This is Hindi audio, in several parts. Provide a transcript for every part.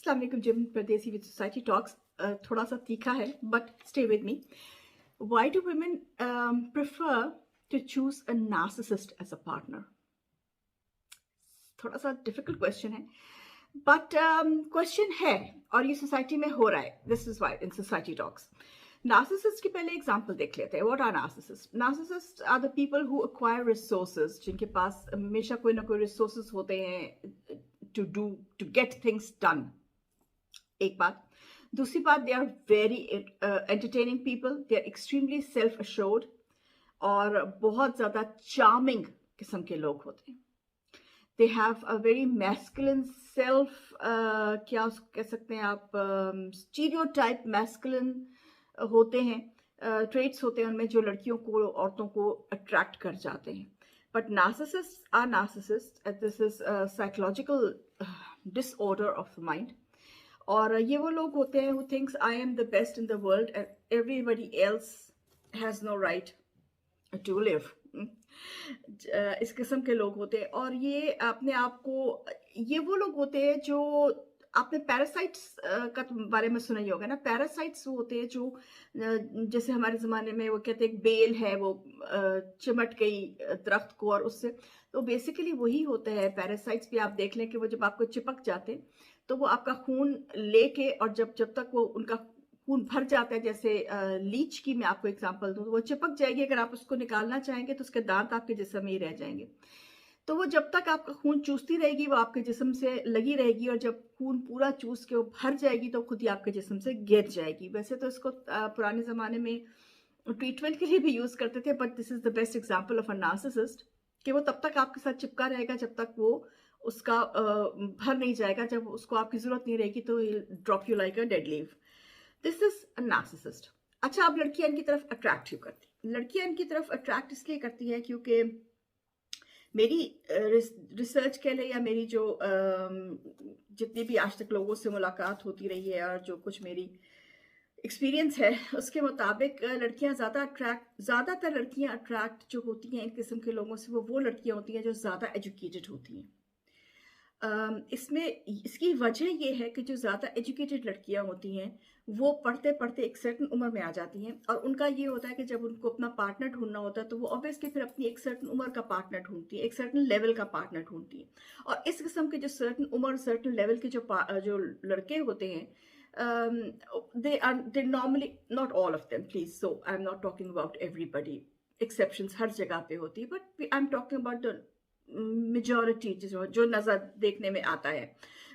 अस्सलाम वालेकुम जिम परदेसी विद सोसाइटी टॉक्स। थोड़ा सा तीखा है but stay with me. Why do women prefer to choose a narcissist as a partner? थोड़ा सा डिफिकल्ट क्वेश्चन है बट क्वेश्चन है और ये सोसाइटी में हो रहा है। This is why in society talks narcissist की पहले एग्जांपल देख लेते हैं। What are narcissist? Narcissist are the people who acquire resources, जिनके पास हमेशा कोई ना कोई रिसोर्सेज होते हैं टू गेट थिंग्स डन। एक बात। दूसरी बात, they are very entertaining people, they are extremely self assured और बहुत ज्यादा चार्मिंग किस्म के लोग होते हैं। They have a very masculine self, क्या कह सकते हैं आप, स्टीरियोटाइप मैस्कुलिन होते हैं, ट्रेट्स होते हैं उनमें जो लड़कियों को, औरतों को अट्रैक्ट कर जाते हैं। But narcissist are narcissist, this is psychological disorder of the mind. और ये वो लोग होते हैं who thinks I am the best in the world and everybody else has no right to live। इस किस्म के लोग होते हैं। और ये अपने आप को, ये वो लोग होते हैं जो, आपने पैरासाइट्स का तो बारे में सुना ही होगा ना। पैरासाइट्स वो होते हैं जो जैसे हमारे ज़माने में वो कहते हैं बेल है, वो चिमट गई दरख्त को और उससे, तो बेसिकली वही होता है। पैरासाइट्स भी आप देख लें कि वो जब आपको चिपक जाते हैं तो वो आपका खून लेके, और जब जब तक वो उनका खून भर जाता है, जैसे लीच की मैं आपको एग्जांपल दूं, तो वो चिपक जाएगी। अगर आप उसको निकालना चाहेंगे तो उसके दांत आपके जिस्म में ही रह जाएंगे। तो वो जब तक आपका खून चूसती रहेगी वो आपके जिस्म से लगी रहेगी, और जब खून पूरा चूस के वो भर जाएगी तो खुद ही आपके जिस्म से गिर जाएगी। वैसे तो इसको पुराने ज़माने में ट्रीटमेंट के लिए भी यूज़ करते थे, but this is the best example of a narcissist, कि वो तब तक आपके साथ चिपका रहेगा जब तक वो उसका भर नहीं जाएगा। जब उसको आपकी ज़रूरत नहीं रहेगी तो drop you like a dead leave. This is a narcissist. अच्छा, अब लड़कियां इनकी तरफ अट्रैक्ट क्यों करती? लड़कियां इनकी तरफ अट्रैक्ट इसलिए करती है क्योंकि मेरी रिसर्च के लिए, या मेरी जो जितनी भी आज तक लोगों से मुलाकात होती रही है और जो कुछ मेरी एक्सपीरियंस है उसके मुताबिक, ज़्यादातर लड़कियां अट्रैक्ट जो होती हैं इन किस्म के लोगों से, वो लड़कियां होती हैं जो ज़्यादा एजुकेटेड होती हैं। इसमें इसकी वजह ये है कि जो ज़्यादा एजुकेटेड लड़कियां होती हैं वो पढ़ते पढ़ते एक सर्टन उम्र में आ जाती हैं, और उनका ये होता है कि जब उनको अपना पार्टनर ढूंढना होता है तो वो ऑब्वियसली फिर अपनी एक सर्टन उम्र का पार्टनर ढूंढती है, एक सर्टन लेवल का पार्टनर ढूंढती है। और इस किस्म के जो सर्टन उम्र, सर्टन लेवल के जो लड़के होते हैं, they normally, not all of them please, so I'm not talking about everybody, exceptions हर जगह पे होती है, but I'm talking about the majority जो नजर देखने में आता है,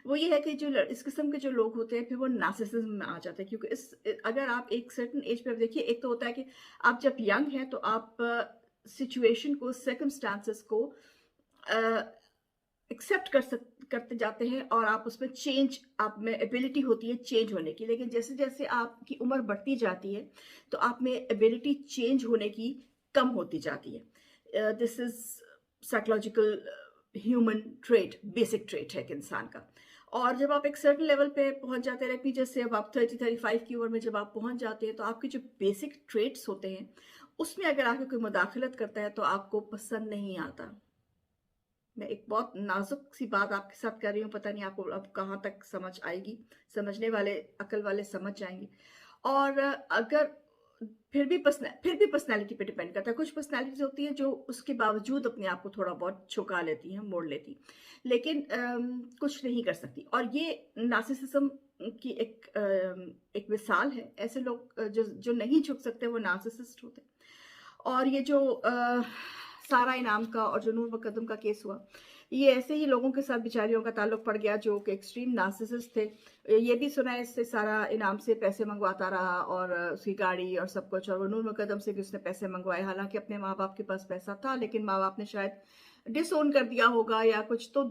वो ये है कि जो इस किस्म के जो लोग होते हैं फिर वो नार्सिसिज्म में आ जाते हैं। क्योंकि अगर आप एक सर्टेन एज पे देखिए, एक तो होता है कि आप जब यंग हैं तो आप सिचुएशन को, सर्कमस्टांसेस को एक्सेप्ट करते जाते हैं, और आप उसमें चेंज, आप में एबिलिटी होती है चेंज होने की। लेकिन जैसे जैसे आपकी उम्र बढ़ती जाती है तो आप में एबिलिटी चेंज होने की कम होती जाती है। This is psychological human trait, basic trait है एक इंसान का। और जब आप एक सर्टन लेवल पे पहुंच जाते हैं, रखिए जैसे अब आप 30-35 की उम्र में जब आप पहुंच जाते हैं तो आपके जो बेसिक ट्रेट्स होते हैं उसमें अगर आके कोई मुदाखलत करता है तो आपको पसंद नहीं आता। मैं एक बहुत नाजुक सी बात आपके साथ कर रही हूँ, पता नहीं आपको अब कहाँ तक समझ आएगी। समझने वाले, अकल वाले समझ जाएंगे। और अगर फिर भी पर्सनैलिटी पे डिपेंड करता है। कुछ पर्सनैलिटीज होती हैं जो उसके बावजूद अपने आप को थोड़ा बहुत छुपा लेती हैं, मोड़ लेती, लेकिन कुछ नहीं कर सकती। और ये नार्सिसिज्म की एक मिसाल है। ऐसे लोग जो नहीं झुक सकते वो नार्सिसिस्ट होते हैं। और ये जो सारा इनाम का और जो नूर मुकद्दम का केस हुआ, ये ऐसे ही लोगों के साथ बेचारियों का ताल्लुक पड़ गया जो कि एक्सट्रीम नार्सिसिस्ट थे। ये भी सुना है इससे सारा इनाम से पैसे मंगवाता रहा और उसकी गाड़ी और सब कुछ, और वो नूर मुकद्दम से भी उसने पैसे मंगवाए। हालांकि अपने माँ बाप के पास पैसा था लेकिन माँ बाप ने शायद डिसओन कर दिया होगा या कुछ। तो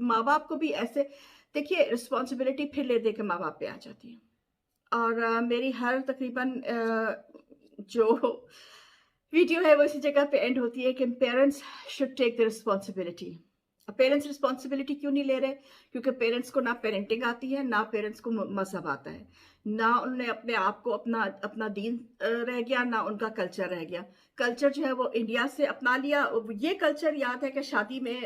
माँ बाप को भी ऐसे, देखिए रिस्पॉन्सिबिलिटी फिर ले दे के माँ बाप पे आ जाती है। और मेरी हर तकरीबन जो वीडियो है वो इसी जगह पे एंड होती है कि parents should take the responsibility. Parents responsibility क्यों नहीं ले रहे? क्योंकि पेरेंट्स को ना पेरेंटिंग आती है, ना पेरेंट्स को मजहब आता है, ना उन्होंने अपने आप को अपना दीन रह गया, ना उनका कल्चर रह गया। कल्चर जो है वो इंडिया से अपना लिया। ये कल्चर याद है कि शादी में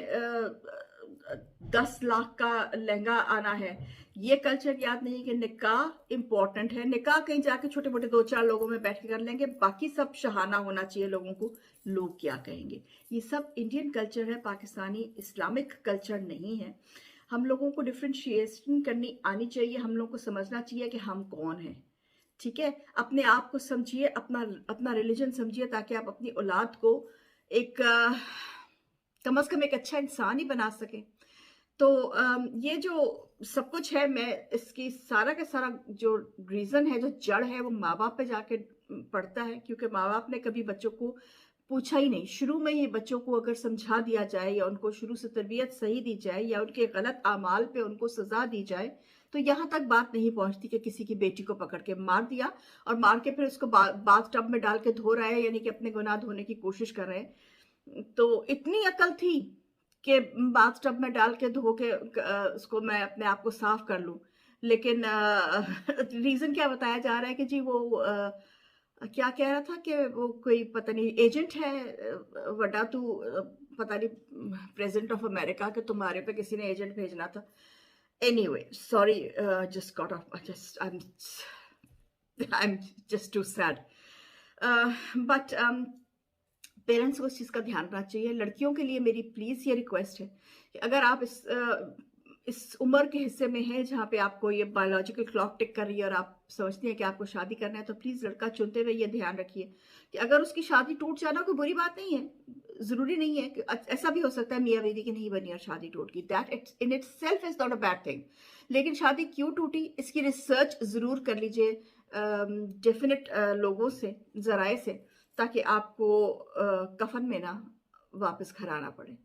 10 लाख का लहंगा आना है, ये कल्चर याद नहीं कि निकाह इंपॉर्टेंट है। निकाह कहीं जाके छोटे मोटे 2-4 लोगों में बैठ के कर लेंगे, बाकी सब शहाना होना चाहिए लोगों को, लोग क्या कहेंगे। ये सब इंडियन कल्चर है, पाकिस्तानी इस्लामिक कल्चर नहीं है। हम लोगों को डिफ्रेंशिएशन करनी आनी चाहिए, हम लोगों को समझना चाहिए कि हम कौन हैं। ठीक है, अपने आप को समझिए, अपना अपना रिलीजन समझिए, ताकि आप अपनी औलाद को एक कम से कम एक अच्छा इंसान ही बना सके। तो ये जो सब कुछ है, मैं इसकी सारा का सारा जो रीजन है, जो जड़ है, वो माँ बाप पे जाके पड़ता है, क्योंकि माँ बाप ने कभी बच्चों को पूछा ही नहीं। शुरू में ही बच्चों को अगर समझा दिया जाए, या उनको शुरू से तरबियत सही दी जाए, या उनके गलत आमाल पे उनको सजा दी जाए, तो यहाँ तक बात नहीं पहुंचती कि किसी की बेटी को पकड़ के मार दिया, और मार के फिर उसको बाथ टब में डाल के धो रहा है, यानी कि अपने गुनाह धोने की कोशिश कर रहे हैं। तो इतनी अकल थी कि बाथ टब में डाल के धो के उसको मैं अपने आप को साफ कर लूं। लेकिन रीजन क्या बताया जा रहा है कि जी वो क्या कह रहा था कि वो कोई पता नहीं एजेंट है, वड्डा तू पता नहीं प्रेसिडेंट ऑफ अमेरिका के, तुम्हारे पे किसी ने एजेंट भेजना था। Anyway sorry, just got off, just I am just too sad. But parents को इस चीज़ का ध्यान रखना चाहिए। लड़कियों के लिए मेरी प्लीज़ ये रिक्वेस्ट है कि अगर आप इस उम्र के हिस्से में हैं जहाँ पे आपको ये बायोलॉजिकल क्लॉक टिक कर रही है और आप समझती हैं कि आपको शादी करना है, तो प्लीज़ लड़का चुनते हुए ये ध्यान रखिए कि अगर उसकी शादी टूट जाना कोई बुरी बात नहीं है। ज़रूरी नहीं है कि ऐसा भी हो सकता है मियाँ बीवी की नहीं बनी और शादी टूट गई, that it's in it self is not a bad thing. लेकिन शादी क्यों टूटी, इसकी रिसर्च ज़रूर कर लीजिए डेफिनेट लोगों से, ज़राए से, ताकि आपको कफन में ना वापस घर आना पड़े।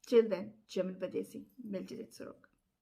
चिल देन, जमिल बदेसी, मिलती